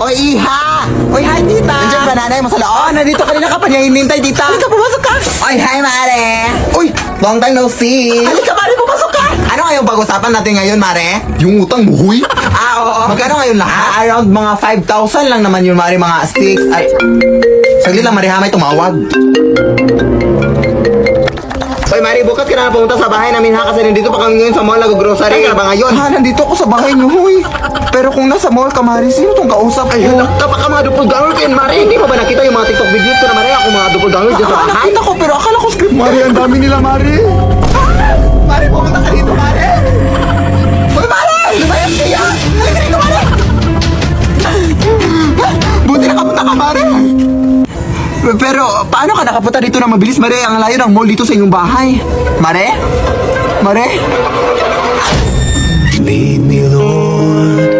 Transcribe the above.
Oy, iha! Oy, hi, tita! Nandiyan ba nanay mo sa loob? Nandito kanina ka pa niya hinintay, tita! Halika, pumasok ka! Oy, hi, mare! Uy! Long time no see! Halika, Mare, pumasok ka! Ano ngayong pag-usapan natin ngayon, mare? Yung utang mo, huy! Oo. Magkano ngayon lahat? Around mga 5,000 lang naman yun, mare. Mga 6. Ay. Saglit lang, mare, ha, may tumawag. Oy, Mari, bukas ka na pumunta sa bahay namin ha kasi nandito pa kami ngayon sa mall nag-grocery ka ba ngayon? Ha, nandito ako sa bahay niyo, huy! Pero kung nasa mall ka, Mare, sino tong kausap Ay, ko? nakita pa ka mga doppelganger kayo, Mari. Hindi mo ba nakita yung mga TikTok videos ko na, Mari? Ako mga doppelganger dyan sa bahay. Nakita ko, pero akala ko script, Mare. Ang dami nila, Mare. Mari, pumunta ka dito, Mari. Uy, Mari! Lumayas kaya! Halika dito, Mari! Buti nakapunta ka, Mare. Pero, paano ka nakapunta dito na mabilis, Mare? Ang layo ng mall dito sa inyong bahay. Mare? Mare? Lead me, Lord,